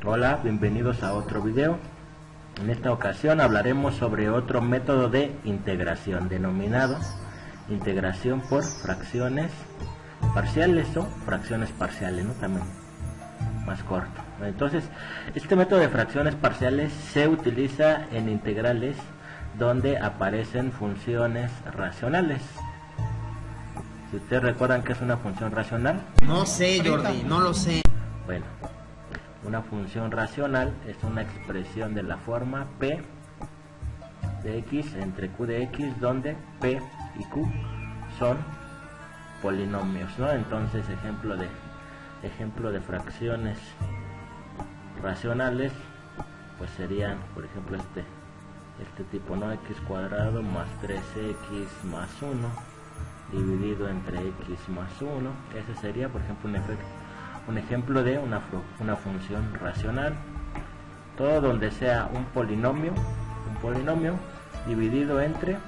Hola, bienvenidos a otro video. En esta ocasión hablaremos sobre otro método de integración denominado integración por fracciones parciales o fracciones parciales, ¿no? También más corto. Entonces, este método de fracciones parciales se utiliza en integrales donde aparecen funciones racionales. Si ustedes recuerdan que es una función racional. No sé, Jordi, no lo sé. Bueno, una función racional es una expresión de la forma P de X entre Q de X, donde P y Q son polinomios, ¿no? Entonces, ejemplo de fracciones racionales, pues serían, por ejemplo, este tipo, ¿no? X cuadrado más 3x más 1 dividido entre x más 1. Ese sería, por ejemplo, un ejemplo de una función racional. Todo donde sea un polinomio dividido entre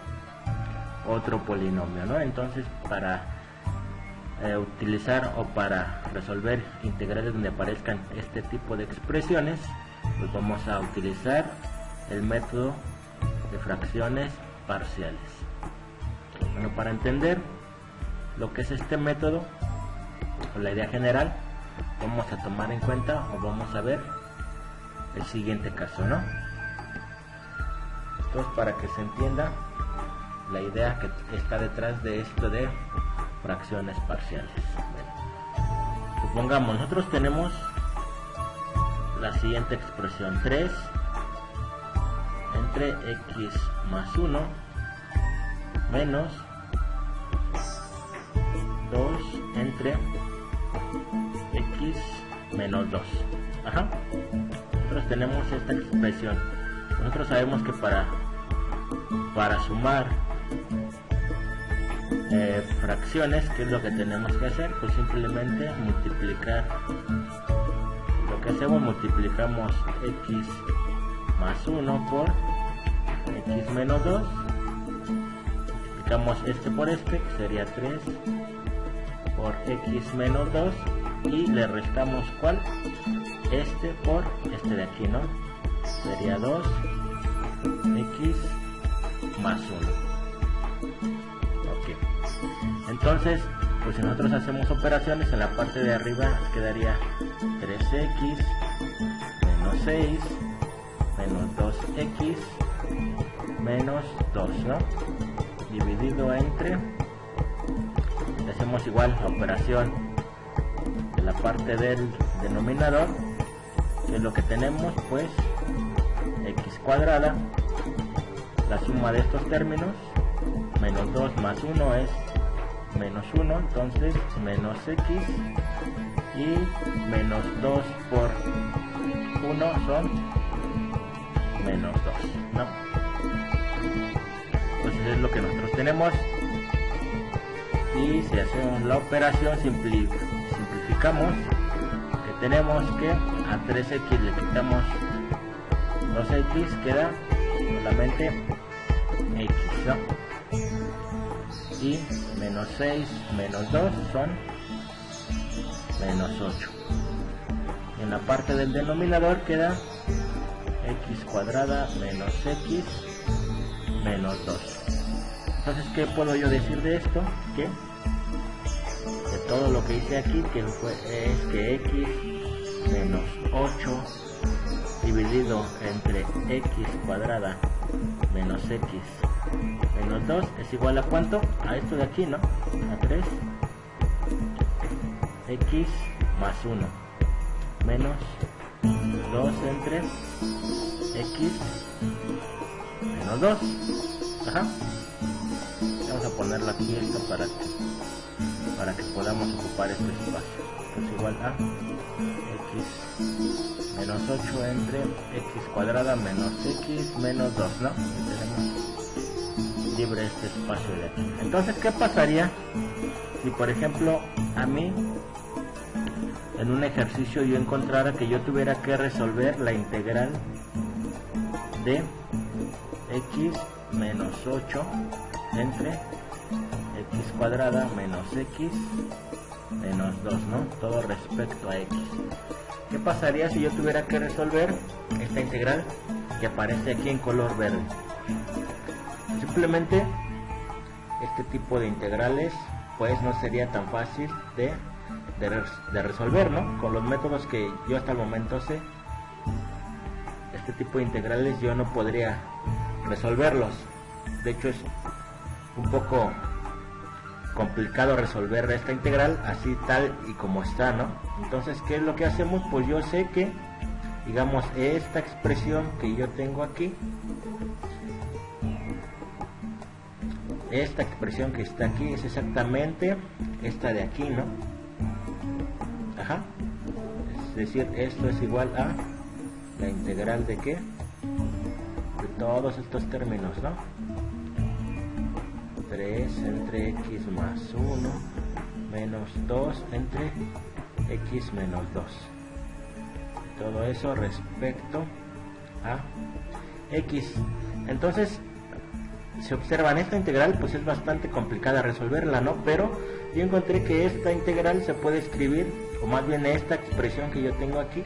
otro polinomio, ¿no? Entonces, para utilizar o para resolver integrales donde aparezcan este tipo de expresiones, pues vamos a utilizar el método de fracciones parciales. Bueno, para entender lo que es este método o la idea general, vamos a tomar en cuenta o vamos a ver el siguiente caso, ¿no? Entonces, para que se entienda la idea que está detrás de esto de fracciones parciales. Bueno, supongamos, nosotros tenemos la siguiente expresión: 3 entre x más 1 menos 2 entre x menos 2. Nosotros tenemos esta expresión. Nosotros sabemos que para sumar fracciones, ¿qué es lo que tenemos que hacer? Pues simplemente multiplicar. Lo que hacemos, multiplicamos x más 1 por x menos 2. Multiplicamos este por este, que sería 3 por x menos 2, y le restamos ¿cuál? Este por este de aquí, ¿no? Sería 2 x más 1. Ok. Entonces, pues si nosotros hacemos operaciones, en la parte de arriba quedaría 3x menos 6 menos 2x menos 2, ¿no? Dividido entre, hacemos igual la operación de la parte del denominador, que es lo que tenemos, pues x cuadrada, la suma de estos términos, menos 2 más 1 es menos 1, entonces menos x, y menos 2 por 1 son menos 2, ¿no? Entonces es lo que nosotros tenemos. Y si hacemos la operación, simplificamos, que tenemos que a 3x le quitamos 2x, queda solamente x, ¿no? Y menos 6 menos 2 son menos 8. Y en la parte del denominador queda x cuadrada menos x menos 2. Entonces, ¿qué puedo yo decir de esto? Que de todo lo que hice aquí, es que x menos 8 dividido entre x cuadrada menos x menos 2 es igual a ¿cuánto? A esto de aquí, ¿no? A 3 x más 1 menos 2 entre x menos 2. Vamos a ponerlo aquí esto para que podamos ocupar este espacio. Es igual a x menos 8 entre x cuadrada menos x menos 2, ¿no? Y tenemos libre este espacio de aquí. Entonces, ¿qué pasaría si, por ejemplo, a mí en un ejercicio yo encontrara que yo tuviera que resolver la integral de x menos 8 entre x cuadrada menos x menos 2, ¿no? Todo respecto a x. ¿Qué pasaría si yo tuviera que resolver esta integral que aparece aquí en color verde? Simplemente este tipo de integrales pues no sería tan fácil de resolver, ¿no? Con los métodos que yo hasta el momento sé, este tipo de integrales yo no podría resolverlos. De hecho es un poco complicado resolver esta integral así tal y como está, ¿no? Entonces, ¿qué es lo que hacemos? Pues yo sé que, digamos, esta expresión que yo tengo aquí, esta expresión que está aquí es exactamente esta de aquí, ¿no? Ajá. Es decir, esto es igual a la integral de ¿qué? De todos estos términos, ¿no? 3 entre x más 1 menos 2 entre x menos 2. Todo eso respecto a x. Entonces, si observan esta integral, pues es bastante complicada resolverla, ¿no? Pero yo encontré que esta integral se puede escribir, o más bien esta expresión que yo tengo aquí,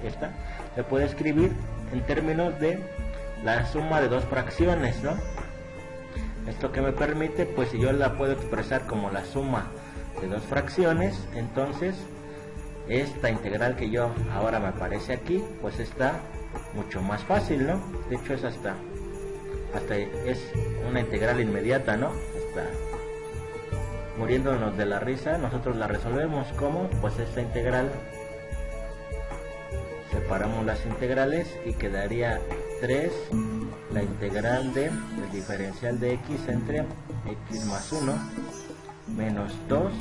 esta, se puede escribir en términos de la suma de dos fracciones, ¿no? Esto que me permite, pues si yo la puedo expresar como la suma de dos fracciones, entonces esta integral que yo ahora me aparece aquí, pues está mucho más fácil, ¿no? De hecho es hasta es una integral inmediata, ¿no? Está muriéndonos de la risa, nosotros la resolvemos. ¿Cómo? Pues esta integral, separamos las integrales y quedaría 3 la integral del diferencial de x entre x más 1 menos 2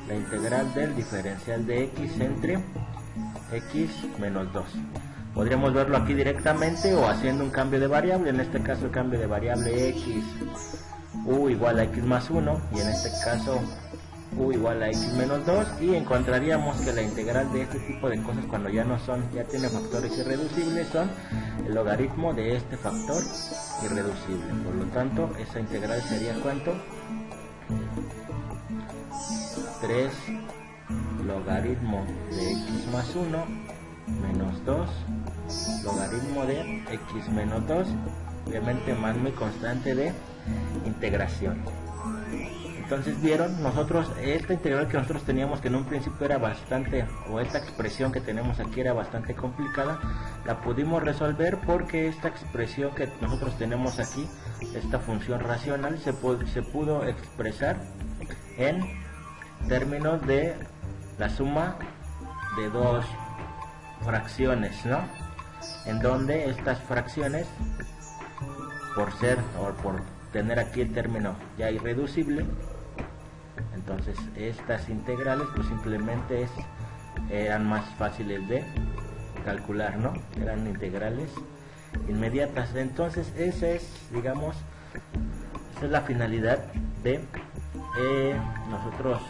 la integral del diferencial de x entre x menos 2. Podríamos verlo aquí directamente o haciendo un cambio de variable, en este caso el cambio de variable x, u igual a x más 1, y en este caso u igual a x menos 2, y encontraríamos que la integral de este tipo de cosas, cuando ya no son, ya tiene factores irreducibles, son el logaritmo de este factor irreducible. Por lo tanto, esa integral sería ¿cuánto? 3 logaritmo de x más 1 menos 2 logaritmo de x menos 2, obviamente más mi constante de integración. Entonces vieron, nosotros esta integral que nosotros teníamos, que en un principio era bastante, o esta expresión que tenemos aquí era bastante complicada, la pudimos resolver porque esta expresión que nosotros tenemos aquí, esta función racional, se pudo expresar en términos de la suma de dos fracciones, ¿no? En donde estas fracciones, por ser o por tener aquí el término ya irreducible, entonces estas integrales pues simplemente eran más fáciles de calcular, ¿no? Eran integrales inmediatas. Entonces esa es, digamos, esa es la finalidad de nosotros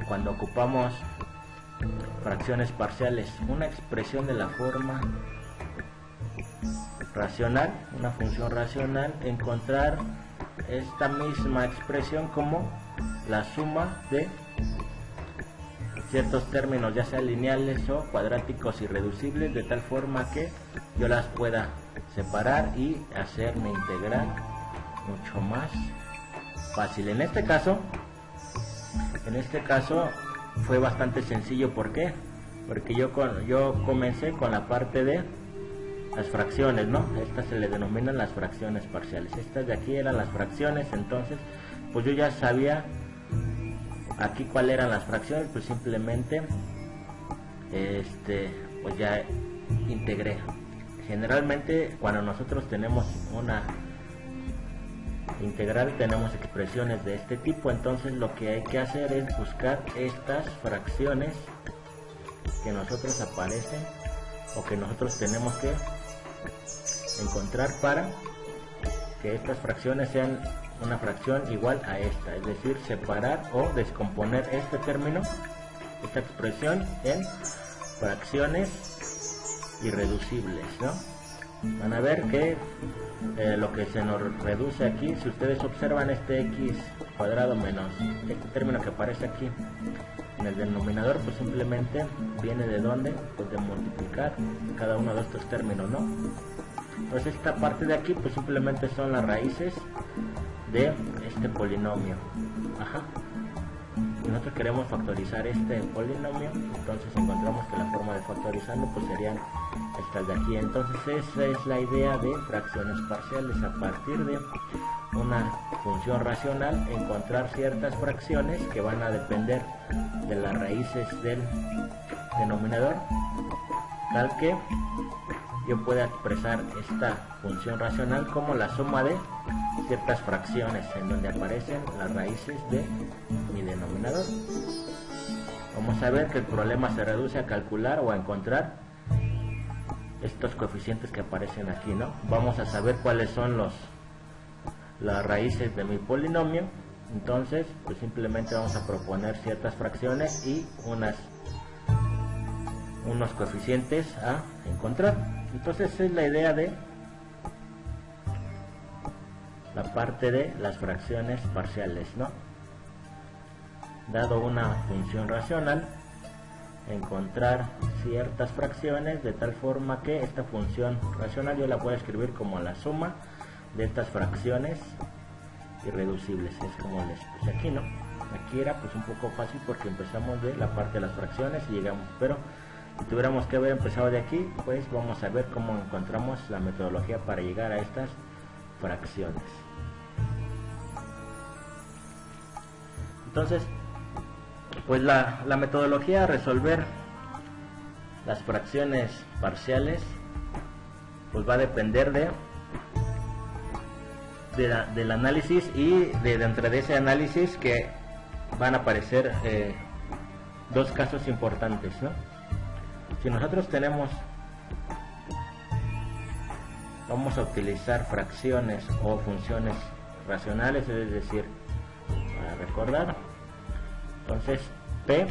cuando ocupamos fracciones parciales, una expresión de la forma racional, una función racional, encontrar esta misma expresión como la suma de ciertos términos, ya sean lineales o cuadráticos irreducibles, de tal forma que yo las pueda separar y hacer mi integral mucho más fácil. En este caso fue bastante sencillo. ¿Por qué? Porque yo comencé con la parte de las fracciones, ¿no? Estas se le denominan las fracciones parciales. Estas de aquí eran las fracciones, entonces pues yo ya sabía aquí cuáles eran las fracciones, pues simplemente pues ya integré. Generalmente cuando nosotros tenemos una integral tenemos expresiones de este tipo, entonces lo que hay que hacer es buscar estas fracciones que nosotros aparecen o que nosotros tenemos que encontrar para que estas fracciones sean una fracción igual a esta, es decir, separar o descomponer este término, esta expresión, en fracciones irreducibles, ¿no? van a ver que lo que se nos reduce aquí, si ustedes observan este x cuadrado menos este término que aparece aquí en el denominador, pues simplemente viene de dónde, pues de multiplicar cada uno de estos términos, ¿no? Entonces esta parte de aquí pues simplemente son las raíces de este polinomio. Ajá. Si nosotros queremos factorizar este polinomio, entonces encontramos que la forma de factorizarlo pues serían estas de aquí. Entonces esa es la idea de fracciones parciales. A partir de una función racional, encontrar ciertas fracciones que van a depender de las raíces del denominador, tal que yo pueda expresar esta función racional como la suma de ciertas fracciones en donde aparecen las raíces de mi denominador. Vamos a ver que el problema se reduce a calcular o a encontrar estos coeficientes que aparecen aquí, ¿no? Vamos a saber cuáles son las raíces de mi polinomio. Entonces pues simplemente vamos a proponer ciertas fracciones y unos coeficientes a encontrar. Entonces esa es la idea de la parte de las fracciones parciales, ¿no? Dado una función racional, encontrar ciertas fracciones de tal forma que esta función racional yo la puedo escribir como la suma de estas fracciones irreducibles. Es como les puse aquí, ¿no? Aquí era pues un poco fácil porque empezamos de la parte de las fracciones y llegamos, pero si tuviéramos que haber empezado de aquí, pues vamos a ver cómo encontramos la metodología para llegar a estas fracciones. Entonces pues la metodología a resolver las fracciones parciales pues va a depender del análisis, y dentro de ese análisis que van a aparecer dos casos importantes, ¿no? Si nosotros vamos a utilizar fracciones o funciones racionales, es decir, para recordar, entonces P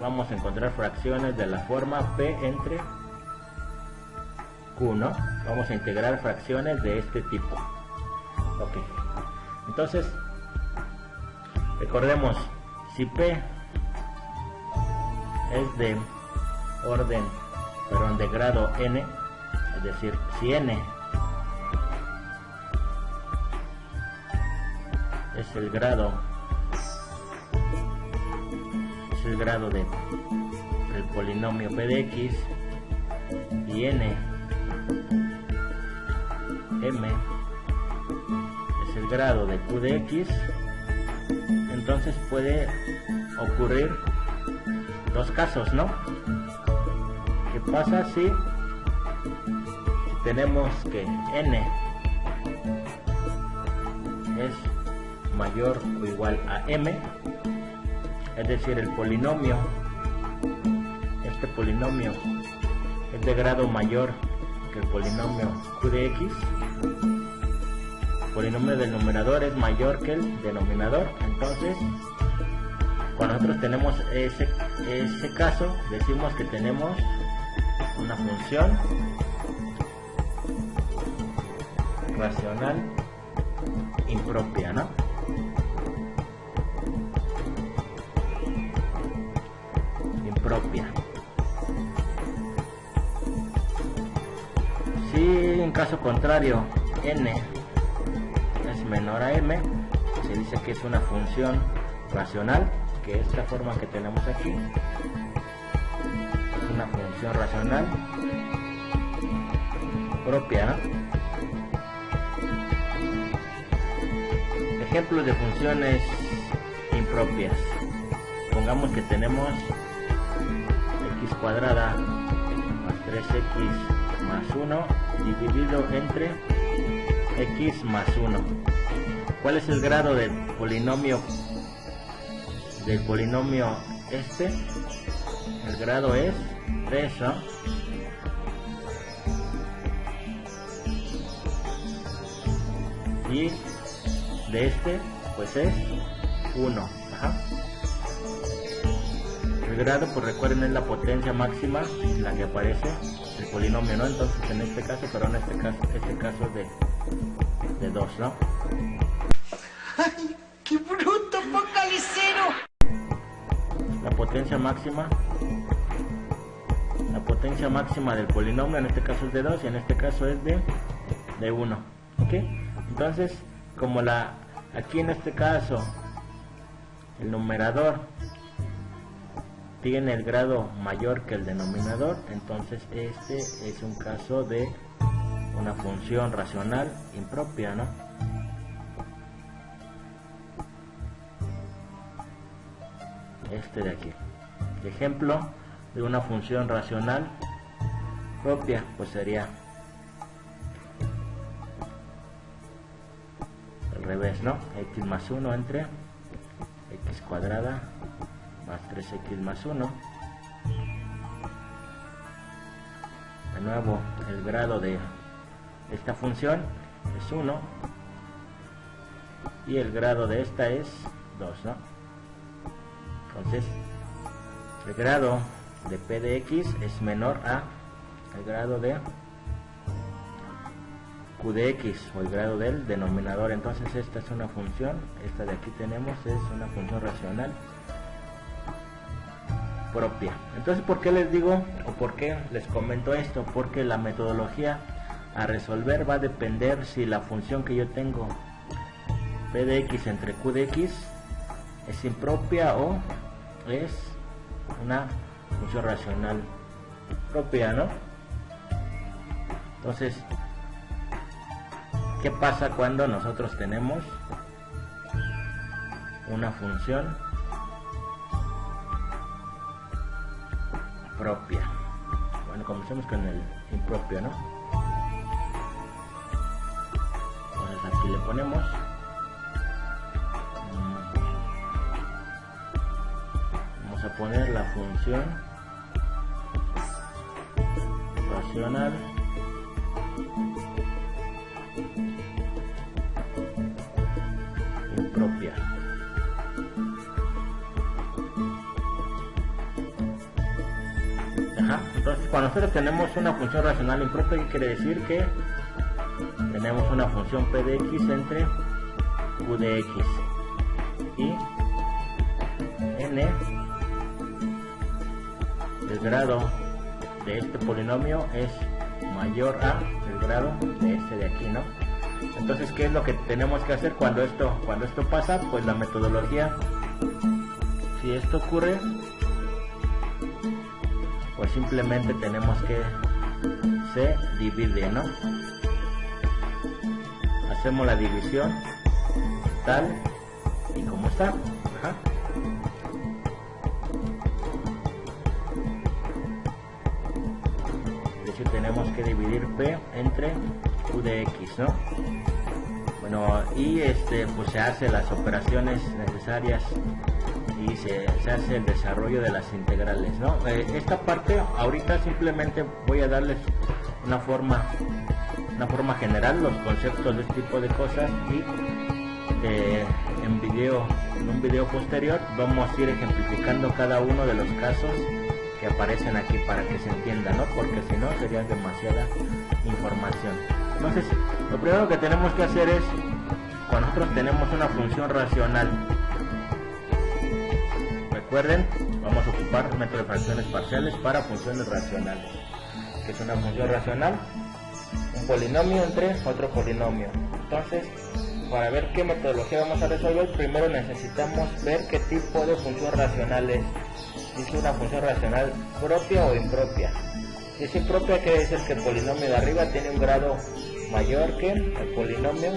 vamos a encontrar fracciones de la forma P entre Q, ¿no? Vamos a integrar fracciones de este tipo. Ok, entonces recordemos, si P es de grado n, es decir, si n es el grado del polinomio p de x y m es el grado de q de x, entonces puede ocurrir dos casos, ¿no? ¿Qué pasa si tenemos que n es mayor o igual a m? Es decir, el polinomio, este polinomio es de grado mayor que el polinomio q de x. El polinomio del numerador es mayor que el denominador. Entonces, cuando nosotros tenemos ese caso, decimos que tenemos una función racional impropia, ¿no? Impropia. Si en caso contrario n es menor a m, se dice que es una función racional, que esta forma que tenemos aquí es una función racional propia, ¿no? Ejemplos de funciones impropias. Pongamos que tenemos x cuadrada más 3x más 1 dividido entre x más 1. ¿Cuál es el grado del polinomio este? El grado es 3, ¿no? Y de este pues es 1. Ajá. El grado, pues recuerden, es la potencia máxima en la que aparece el polinomio, ¿no? Entonces en este caso, pero en este caso es de 2, ¿no? ¡Ay, qué bruto, focalicero! La potencia máxima del polinomio en este caso es de 2 y en este caso es de 1, ¿ok? Entonces, como aquí en este caso el numerador tiene el grado mayor que el denominador, entonces este es un caso de una función racional impropia, ¿no? Este de aquí. Ejemplo de una función racional propia, pues sería al revés, ¿no? X más 1 entre x cuadrada más 3x más 1. De nuevo, el grado de esta función es 1 y el grado de esta es 2, ¿no? Entonces, el grado de p de x es menor a el grado de q de x o el grado del denominador. Entonces esta es una función, esta de aquí tenemos es una función racional propia. Entonces, ¿por qué les digo o por qué les comento esto? Porque la metodología a resolver va a depender si la función que yo tengo p de x entre q de x es impropia o es una función racional propia, ¿no? Entonces, ¿qué pasa cuando nosotros tenemos una función propia? Bueno, comencemos con el impropio, ¿no? Entonces aquí le ponemos vamos a poner la función racional impropia. Entonces, cuando nosotros tenemos una función racional impropia, ¿qué quiere decir? Que tenemos una función p de x entre q de x y n, el grado de este polinomio es mayor a el grado de este de aquí, ¿no? Entonces, ¿qué es lo que tenemos que hacer cuando esto pasa? Pues la metodología, si esto ocurre, pues simplemente tenemos que se divide, ¿no? Hacemos la división tal y como está. Ajá. De hecho, tenemos que dividir p entre q de x, ¿no? Bueno, y pues se hace las operaciones necesarias y se hace el desarrollo de las integrales, ¿no? Esta parte ahorita simplemente voy a darles una forma general, los conceptos de este tipo de cosas, y en un video posterior vamos a ir ejemplificando cada uno de los casos que aparecen aquí para que se entienda, ¿no? Porque si no sería demasiada información. Entonces, lo primero que tenemos que hacer es, cuando nosotros tenemos una función racional, recuerden, vamos a ocupar el método de fracciones parciales para funciones racionales. ¿Qué es una función racional? Un polinomio entre otro polinomio. Entonces, para ver qué metodología vamos a resolver, primero necesitamos ver qué tipo de función racional es. Si es una función racional propia o impropia. Si es impropia, quiere decir que el polinomio de arriba tiene un grado mayor que el polinomio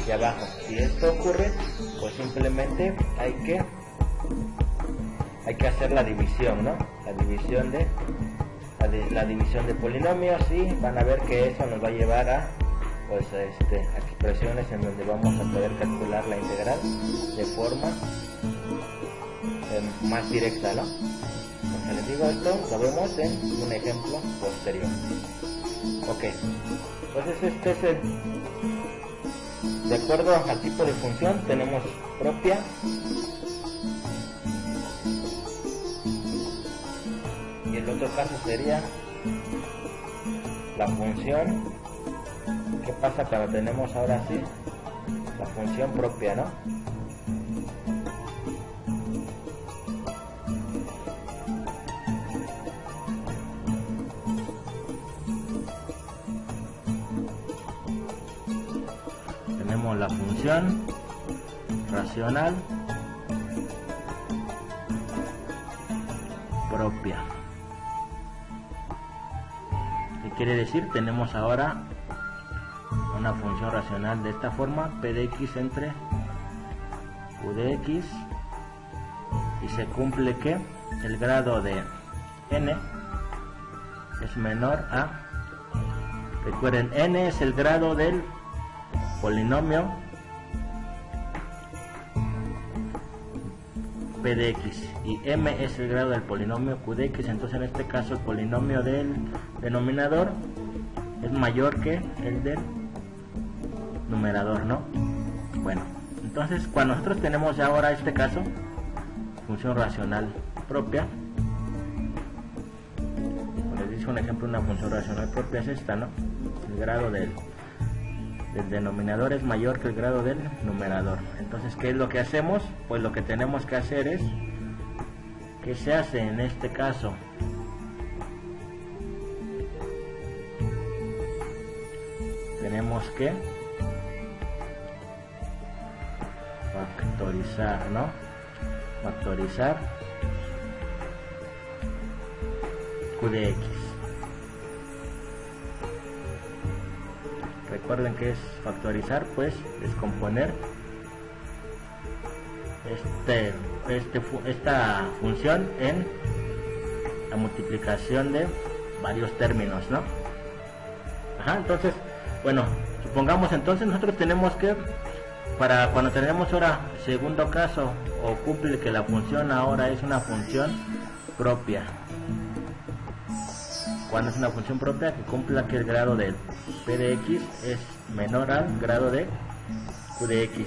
de abajo. Si esto ocurre, pues simplemente hay que hacer la división, ¿no? La división de polinomios, y van a ver que eso nos va a llevar a pues a expresiones en donde vamos a poder calcular la integral de forma más directa, ¿no? Como les digo, esto lo vemos en un ejemplo posterior. Ok, entonces este es de acuerdo al tipo de función tenemos propia caso sería la función. ¿Qué pasa cuando tenemos ahora sí la función propia, no? Tenemos la función racional propia. ¿Qué quiere decir? Tenemos ahora una función racional de esta forma, p de x entre q de x, y se cumple que el grado de n es menor a, recuerden, n es el grado del polinomio p de x y m es el grado del polinomio q de x. Entonces en este caso el polinomio del denominador es mayor que el del numerador, ¿no? Bueno, entonces cuando nosotros tenemos ya ahora este caso, función racional propia, les dice un ejemplo, una función racional propia es esta, ¿no? El grado del denominador es mayor que el grado del numerador. Entonces, ¿qué es lo que hacemos? Pues lo que tenemos que hacer es, ¿qué se hace en este caso? Tenemos que factorizar, ¿no? Factorizar q de x. Recuerden que es factorizar, pues descomponer esta función en la multiplicación de varios términos, ¿no? Entonces, bueno, supongamos entonces nosotros tenemos que, para cuando tenemos ahora segundo caso, o cumple que la función ahora es una función propia. Cuando es una función propia que cumpla que el grado de p de x es menor al grado de q de x.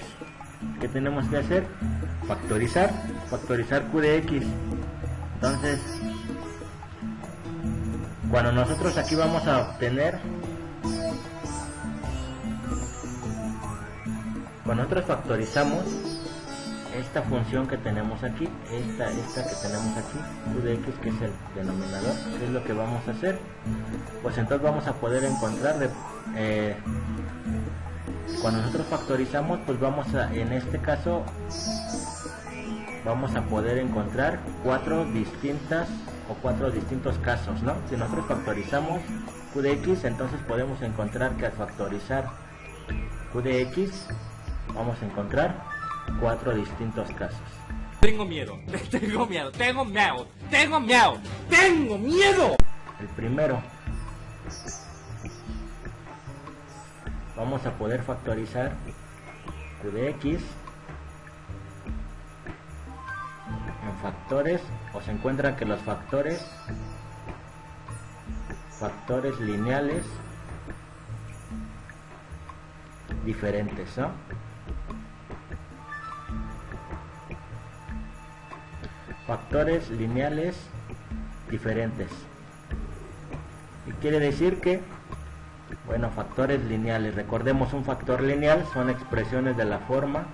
¿Qué tenemos que hacer? Factorizar q de x. Entonces, cuando nosotros aquí vamos a obtener, cuando nosotros factorizamos esta función que tenemos aquí, esta que tenemos aquí, q de x, que es el denominador, ¿qué es lo que vamos a hacer? Pues entonces vamos a poder encontrar, cuando nosotros factorizamos, pues vamos a, en este caso, vamos a poder encontrar cuatro distintos casos, ¿no? Si nosotros factorizamos q de x, entonces podemos encontrar que al factorizar q de x, vamos a encontrar cuatro distintos casos. Tengo miedo. El primero, vamos a poder factorizar q de x en factores, o se encuentran que los factores lineales diferentes, ¿no? Factores lineales diferentes. Y quiere decir que, bueno, factores lineales, recordemos, un factor lineal son expresiones de la forma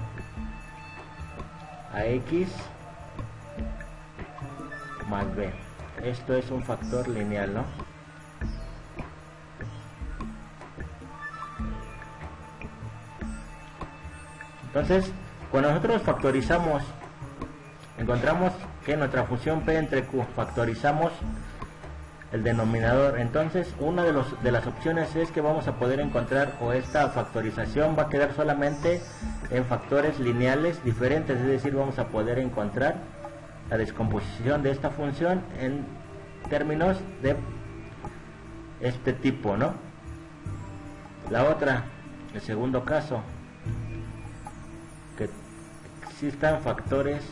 ax más b. Esto es un factor lineal, ¿no? Entonces, cuando nosotros factorizamos, encontramos que nuestra función p entre q, factorizamos el denominador. Entonces, una de las opciones es que vamos a poder encontrar, o esta factorización va a quedar solamente en factores lineales diferentes, es decir, vamos a poder encontrar la descomposición de esta función en términos de este tipo, ¿no? La otra, el segundo caso, que existan factores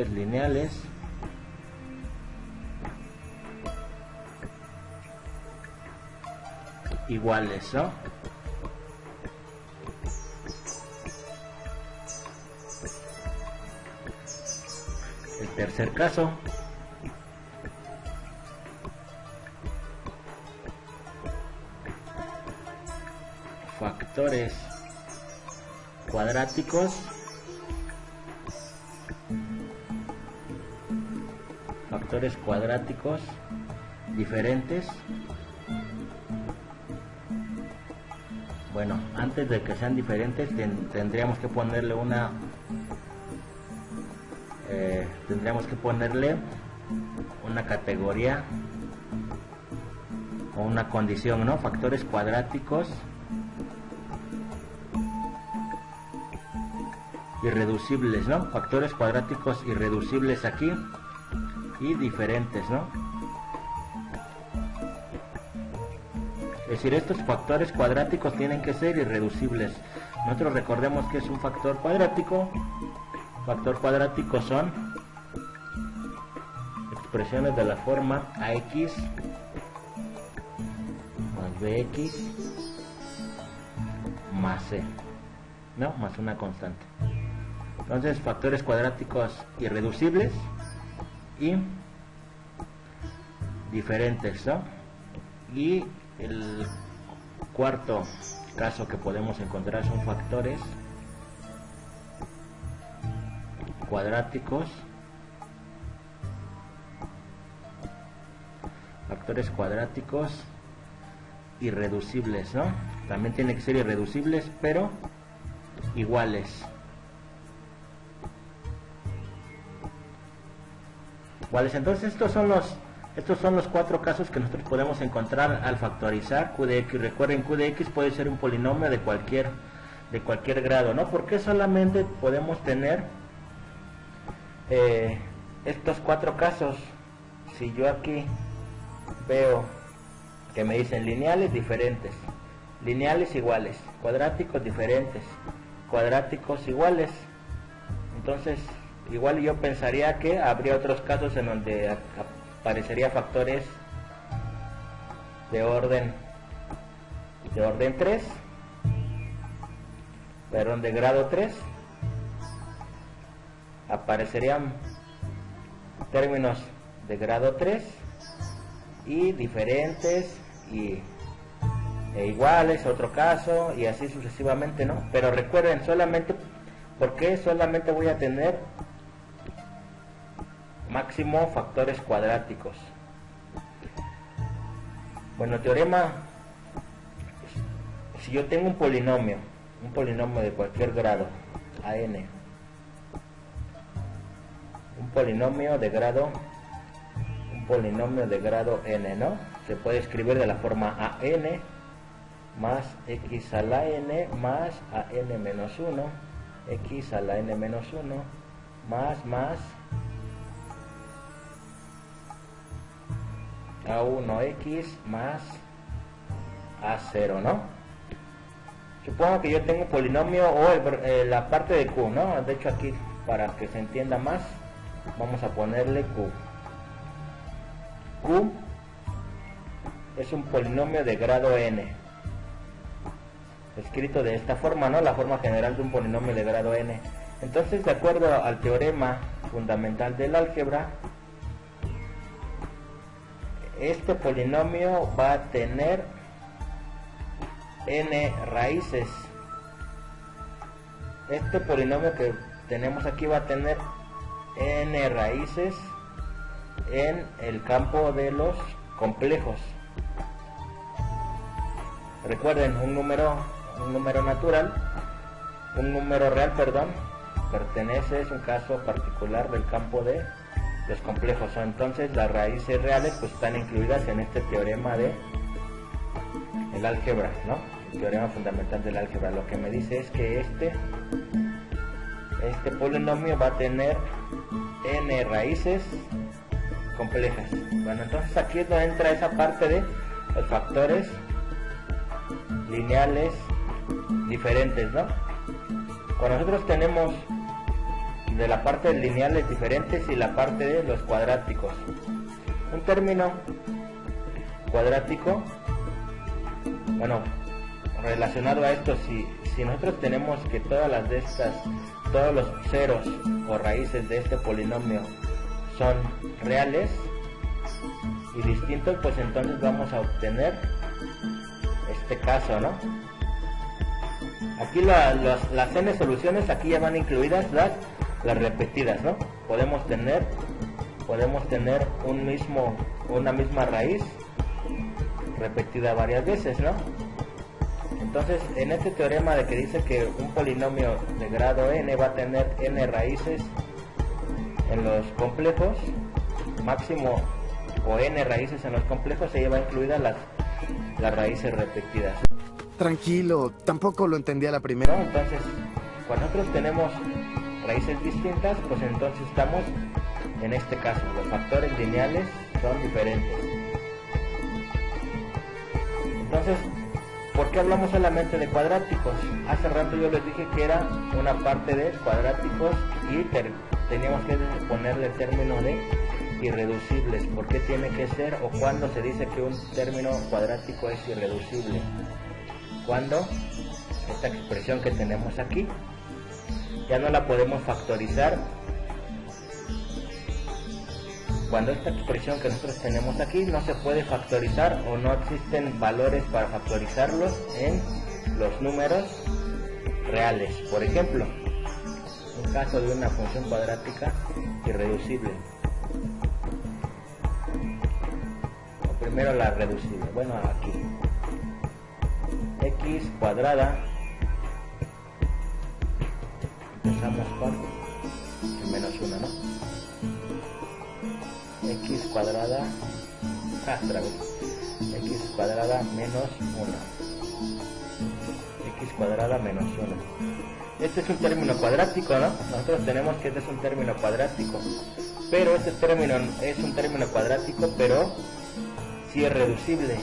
lineales iguales, ¿no? Tercer caso. Factores cuadráticos diferentes. Bueno, antes de que sean diferentes tendríamos que ponerle una categoría o una condición, ¿no? Factores cuadráticos irreducibles, ¿no? Factores cuadráticos irreducibles aquí y diferentes, ¿no? Es decir, estos factores cuadráticos tienen que ser irreducibles. Nosotros recordemos que es un factor cuadrático. Factor cuadrático son expresiones de la forma ax más bx más c, ¿no? Más una constante. Entonces, factores cuadráticos irreducibles y diferentes, ¿no? Y el cuarto caso que podemos encontrar son factores cuadráticos irreducibles, ¿no? También tiene que ser irreducibles, pero iguales. Entonces estos son los cuatro casos que nosotros podemos encontrar al factorizar q de x. Recuerden, q de x puede ser un polinomio de cualquier grado, ¿no? Porque solamente podemos tener estos cuatro casos. Si yo aquí veo que me dicen lineales diferentes, lineales iguales, cuadráticos diferentes, cuadráticos iguales, entonces igual yo pensaría que habría otros casos en donde aparecería factores de orden 3, perdón, de grado 3, aparecerían términos de grado 3 y diferentes e iguales, otro caso, y así sucesivamente, ¿no? Pero recuerden, porque solamente voy a tener máximo factores cuadráticos. Bueno, teorema, si yo tengo un polinomio de cualquier grado, an, un polinomio de grado n, ¿no? Se puede escribir de la forma an más x a la n más an menos 1, x a la n menos 1 más a1x más a0, ¿no? Supongo que yo tengo un polinomio o la parte de q, ¿no? De hecho, aquí, para que se entienda más, vamos a ponerle q. Q es un polinomio de grado n, escrito de esta forma, ¿no? La forma general de un polinomio de grado n. Entonces, de acuerdo al teorema fundamental del álgebra, este polinomio va a tener n raíces. Este polinomio que tenemos aquí va a tener n raíces en el campo de los complejos. Recuerden, un número real, es un caso particular del campo de los complejos. Entonces las raíces reales pues están incluidas en este teorema de el álgebra, ¿no? El teorema fundamental del álgebra. Lo que me dice es que este polinomio va a tener n raíces complejas. Bueno, entonces aquí es donde entra esa parte de los factores lineales diferentes, ¿no? Cuando nosotros tenemos de la parte de lineales diferentes y la parte de los cuadráticos, un término cuadrático, bueno, relacionado a esto, si nosotros tenemos que todos los ceros o raíces de este polinomio son reales y distintos, pues entonces vamos a obtener este caso, ¿no? Aquí las n soluciones, aquí ya van incluidas las repetidas, ¿no? Podemos tener una misma raíz repetida varias veces, ¿no? Entonces, en este teorema de que dice que un polinomio de grado n va a tener n raíces en los complejos, máximo, o n raíces en los complejos, se lleva incluidas las raíces repetidas. Tranquilo, tampoco lo entendí a la primera. ¿No? Entonces, cuando nosotros tenemos raíces distintas, pues entonces estamos en este caso, los factores lineales son diferentes. Entonces, ¿por qué hablamos solamente de cuadráticos? Hace rato yo les dije que era una parte de cuadráticos y teníamos que ponerle el término de irreducibles. ¿Por qué tiene que ser o cuándo se dice que un término cuadrático es irreducible? Cuando esta expresión que tenemos aquí ya no la podemos factorizar. Cuando esta expresión que nosotros tenemos aquí no se puede factorizar o no existen valores para factorizarlos en los números reales. Por ejemplo, un caso de una función cuadrática irreducible. O primero la reducible. Bueno, aquí. X cuadrada. Empezamos con el menos 1, ¿no? X cuadrada, otra vez, X cuadrada menos 1, X cuadrada menos 1. Este es un término cuadrático, ¿no? Nosotros tenemos que este es un término cuadrático, pero este término es un término cuadrático, pero sí es reducible.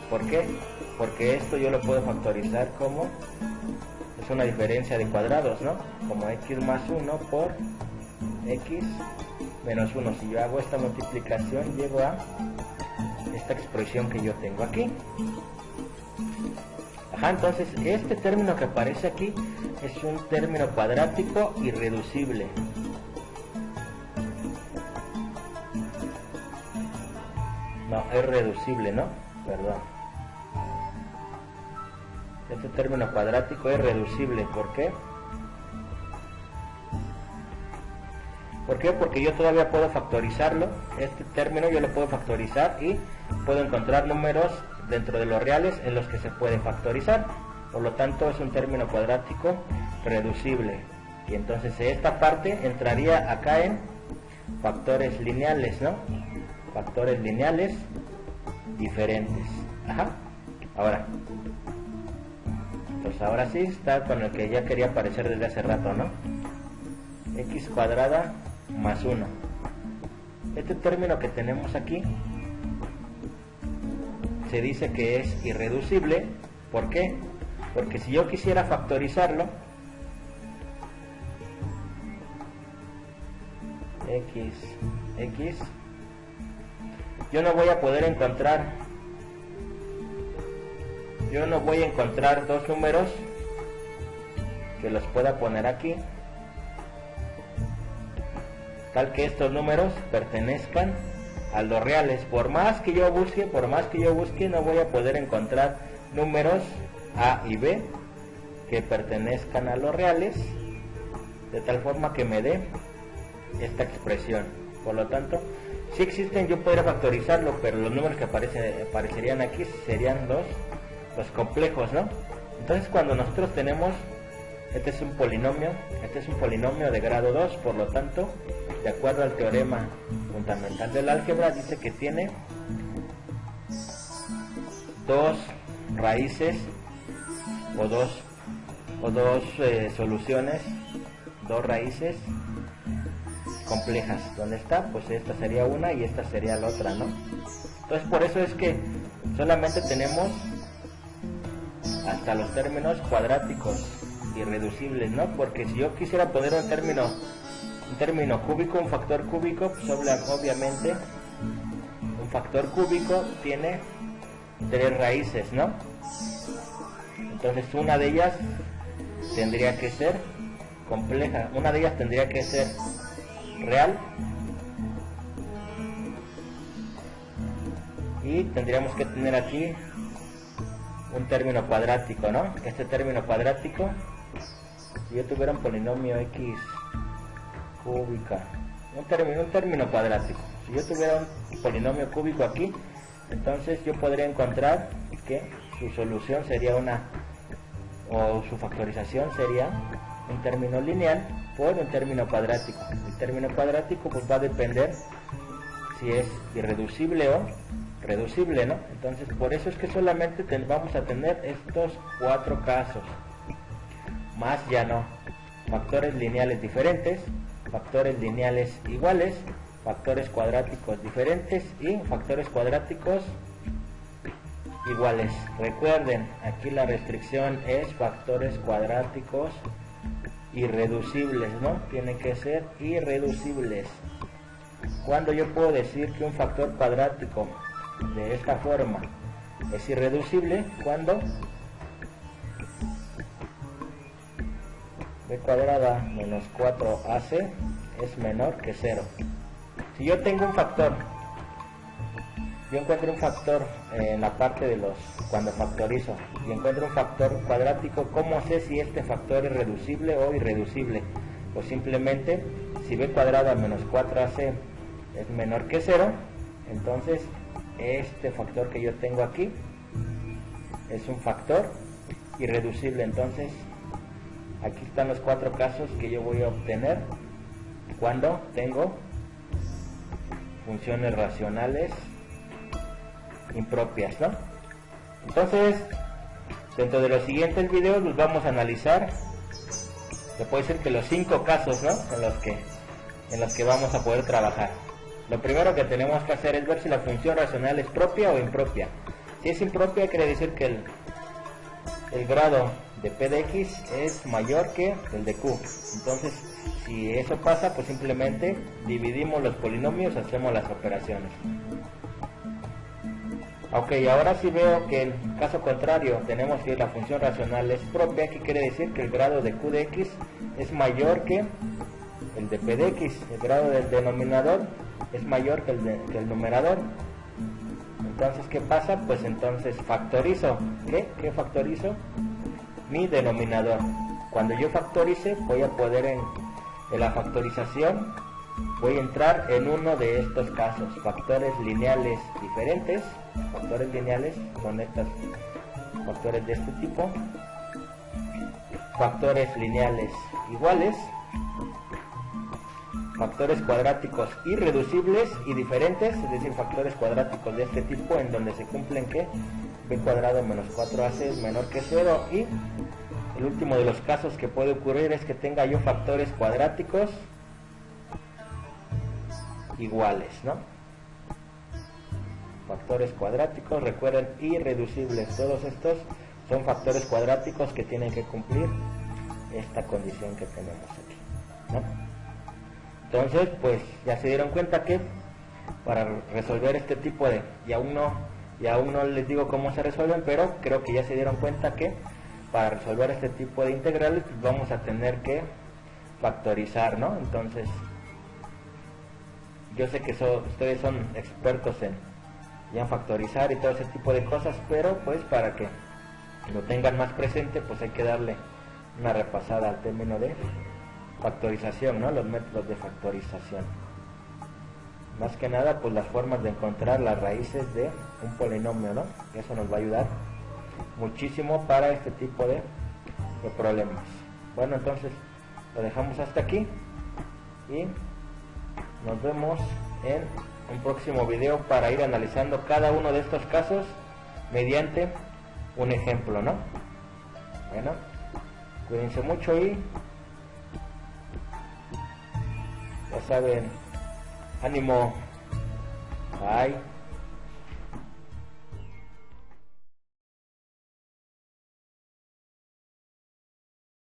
¿Por qué? Porque esto yo lo puedo factorizar como, es una diferencia de cuadrados, ¿no? Como X más 1 por X menos 1. Si yo hago esta multiplicación, llego a esta expresión que yo tengo aquí. Entonces este término que aparece aquí es un término cuadrático irreducible. No, es reducible, ¿no? Perdón. Este término cuadrático es reducible. ¿Por qué? ¿Por qué? Porque yo todavía puedo factorizarlo. Este término yo lo puedo factorizar y puedo encontrar números dentro de los reales en los que se puede factorizar. Por lo tanto es un término cuadrático reducible. Y entonces esta parte entraría acá en factores lineales, ¿no? Factores lineales diferentes. Ahora. Pues ahora sí está con el que ya quería aparecer desde hace rato, ¿no? X cuadrada más 1. Este término que tenemos aquí se dice que es irreducible. ¿Por qué? Porque si yo quisiera factorizarlo, x, yo no voy a poder encontrar, dos números que los pueda poner aquí tal que estos números pertenezcan a los reales. Por más que yo busque, no voy a poder encontrar números A y B que pertenezcan a los reales, de tal forma que me dé esta expresión. Por lo tanto, si existen, yo podría factorizarlo, pero los números que aparecerían aquí serían los complejos, ¿no? Entonces, cuando nosotros tenemos, este es un polinomio de grado 2, por lo tanto, de acuerdo al teorema fundamental del álgebra, dice que tiene dos raíces o dos soluciones, dos raíces complejas. ¿Dónde está? Pues esta sería una y esta sería la otra, ¿no? Entonces por eso es que solamente tenemos hasta los términos cuadráticos irreducibles, ¿no? Porque si yo quisiera poner un término cúbico, un factor cúbico, pues obviamente un factor cúbico tiene tres raíces, ¿no? Entonces una de ellas tendría que ser compleja, una de ellas tendría que ser real y tendríamos que tener aquí un término cuadrático, ¿no? Este término cuadrático, si yo tuviera un polinomio x cúbica, un término cuadrático, si yo tuviera un polinomio cúbico aquí, entonces yo podría encontrar que su solución sería o su factorización sería un término lineal por un término cuadrático. El término cuadrático pues va a depender si es irreducible o reducible, ¿no? Entonces por eso es que solamente vamos a tener estos 4 casos, más ya no. Factores lineales diferentes, factores lineales iguales, factores cuadráticos diferentes y factores cuadráticos iguales. Recuerden, aquí la restricción es factores cuadráticos irreducibles, ¿no? Tienen que ser irreducibles. Cuando yo puedo decir que un factor cuadrático de esta forma es irreducible, cuando b cuadrada menos 4ac es menor que 0. Si yo tengo un factor, yo encuentro un factor en la parte de cuando factorizo y encuentro un factor cuadrático, ¿cómo sé si este factor es reducible o irreducible? Pues simplemente si b cuadrada menos 4ac es menor que 0, entonces este factor que yo tengo aquí es un factor irreducible. Entonces aquí están los 4 casos que yo voy a obtener cuando tengo funciones racionales impropias, ¿no? Entonces, dentro de los siguientes videos los vamos a analizar, se puede decir que los 5 casos, ¿no? en los que vamos a poder trabajar. Lo primero que tenemos que hacer es ver si la función racional es propia o impropia. Si es impropia, quiere decir que el grado de p de x es mayor que el de q. Entonces, si eso pasa, pues simplemente dividimos los polinomios, hacemos las operaciones. Ok, ahora sí veo que en caso contrario tenemos que la función racional es propia, que quiere decir que el grado de q de x es mayor que el de p de x. El grado del denominador es mayor que el numerador. Entonces, ¿qué pasa? Pues entonces factorizo. ¿Qué factorizo? Mi denominador. Cuando yo factorice, voy a poder en la factorización, voy a entrar en uno de estos casos. Factores lineales diferentes. Factores lineales son estos factores de este tipo. Factores lineales iguales. Factores cuadráticos irreducibles y diferentes, es decir, factores cuadráticos de este tipo en donde se cumplen que b cuadrado menos 4ac es menor que 0, y el último de los casos que puede ocurrir es que tenga yo factores cuadráticos iguales, ¿no? Factores cuadráticos, recuerden, irreducibles. Todos estos son factores cuadráticos que tienen que cumplir esta condición que tenemos aquí, ¿no? Entonces, pues ya se dieron cuenta que para resolver este tipo de, y aún no les digo cómo se resuelven, pero creo que ya se dieron cuenta que para resolver este tipo de integrales pues vamos a tener que factorizar, ¿no? Entonces, yo sé que ustedes son expertos en factorizar y todo ese tipo de cosas, pero pues para que lo tengan más presente, pues hay que darle una repasada al término de factorización, ¿no? Los métodos de factorización. Más que nada, pues las formas de encontrar las raíces de un polinomio, ¿no? Eso nos va a ayudar muchísimo para este tipo de problemas. Bueno, entonces lo dejamos hasta aquí y nos vemos en un próximo video para ir analizando cada uno de estos casos mediante un ejemplo, ¿no? Bueno, cuídense mucho y ya saben, ánimo, bye.